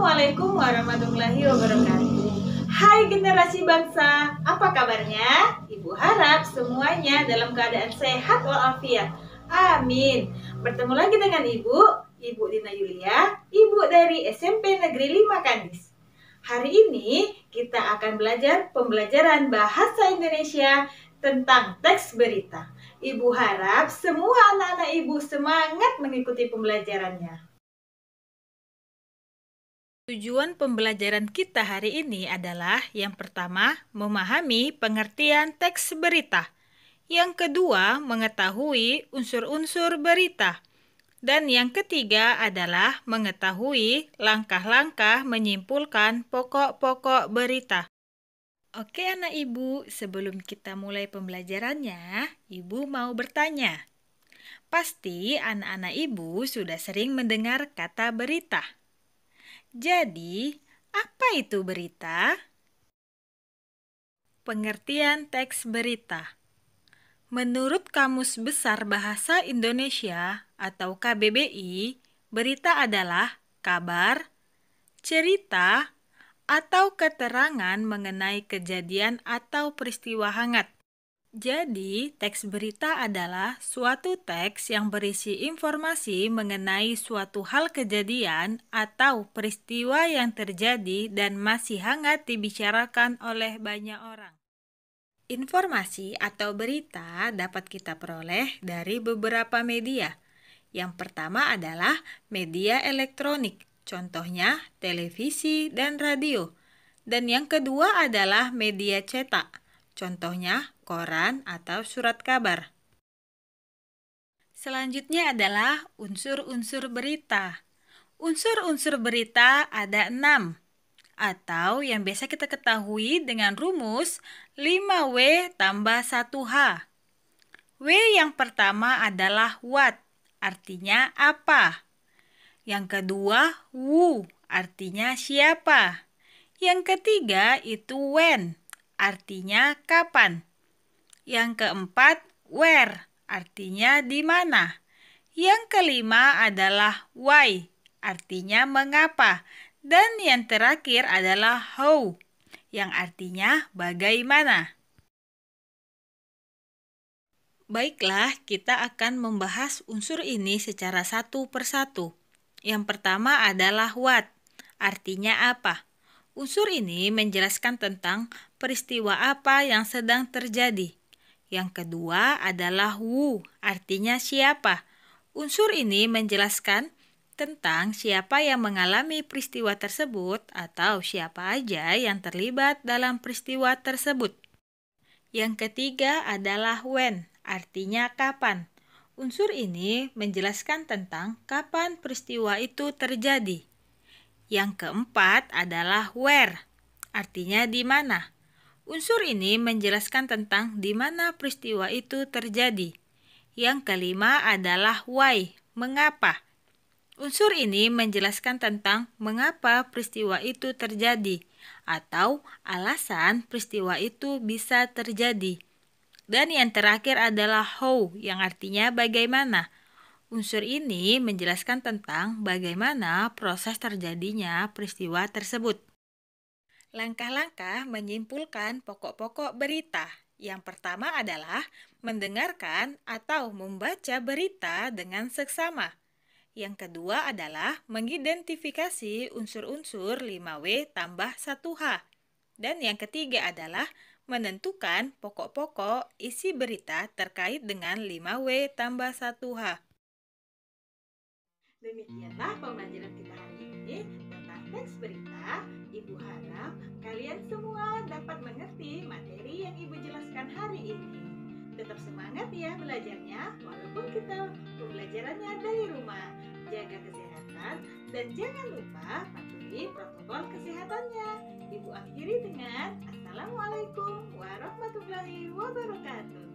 Assalamualaikum warahmatullahi wabarakatuh. Hai generasi bangsa, apa kabarnya? Ibu harap semuanya dalam keadaan sehat walafiat. Amin. Bertemu lagi dengan Ibu Dina Yulia, Ibu dari SMP Negeri 5 Kandis. Hari ini kita akan belajar pembelajaran bahasa Indonesia tentang teks berita. Ibu harap semua anak-anak ibu semangat mengikuti pembelajarannya. Tujuan pembelajaran kita hari ini adalah yang pertama, memahami pengertian teks berita. Yang kedua, mengetahui unsur-unsur berita. Dan yang ketiga adalah mengetahui langkah-langkah menyimpulkan pokok-pokok berita. Oke anak ibu, sebelum kita mulai pembelajarannya, ibu mau bertanya. Pasti anak-anak ibu sudah sering mendengar kata berita. Jadi, apa itu berita? Pengertian teks berita. Menurut Kamus Besar Bahasa Indonesia atau KBBI, berita adalah kabar, cerita, atau keterangan mengenai kejadian atau peristiwa hangat. Jadi, teks berita adalah suatu teks yang berisi informasi mengenai suatu hal kejadian atau peristiwa yang terjadi dan masih hangat dibicarakan oleh banyak orang. Informasi atau berita dapat kita peroleh dari beberapa media. Yang pertama adalah media elektronik, contohnya televisi dan radio. Dan yang kedua adalah media cetak, contohnya koran atau surat kabar. Selanjutnya adalah unsur-unsur berita. Unsur-unsur berita ada 6, atau yang biasa kita ketahui dengan rumus 5W tambah 1H. W yang pertama adalah what, artinya apa. Yang kedua, who, artinya siapa. Yang ketiga itu when, artinya kapan. Yang keempat, where, artinya di mana. Yang kelima adalah why, artinya mengapa. Dan yang terakhir adalah how, yang artinya bagaimana. Baiklah, kita akan membahas unsur ini secara satu persatu. Yang pertama adalah what, artinya apa. Unsur ini menjelaskan tentang peristiwa apa yang sedang terjadi. Yang kedua adalah who, artinya siapa. Unsur ini menjelaskan tentang siapa yang mengalami peristiwa tersebut atau siapa aja yang terlibat dalam peristiwa tersebut. Yang ketiga adalah when, artinya kapan. Unsur ini menjelaskan tentang kapan peristiwa itu terjadi. Yang keempat adalah where, artinya di mana. Unsur ini menjelaskan tentang di mana peristiwa itu terjadi. Yang kelima adalah why, mengapa. Unsur ini menjelaskan tentang mengapa peristiwa itu terjadi atau alasan peristiwa itu bisa terjadi. Dan yang terakhir adalah how, yang artinya bagaimana. Unsur ini menjelaskan tentang bagaimana proses terjadinya peristiwa tersebut. Langkah-langkah menyimpulkan pokok-pokok berita. Yang pertama adalah mendengarkan atau membaca berita dengan seksama. Yang kedua adalah mengidentifikasi unsur-unsur 5W tambah 1H. Dan yang ketiga adalah menentukan pokok-pokok isi berita terkait dengan 5W tambah 1H. Demikianlah pembelajaran kita hari ini tentang teks berita. Ibu harap kalian semua dapat mengerti materi yang Ibu jelaskan hari ini. Tetap semangat ya belajarnya, walaupun kita pembelajarannya dari rumah. Jaga kesehatan dan jangan lupa patuhi protokol kesehatannya. Ibu akhiri dengan Assalamualaikum warahmatullahi wabarakatuh.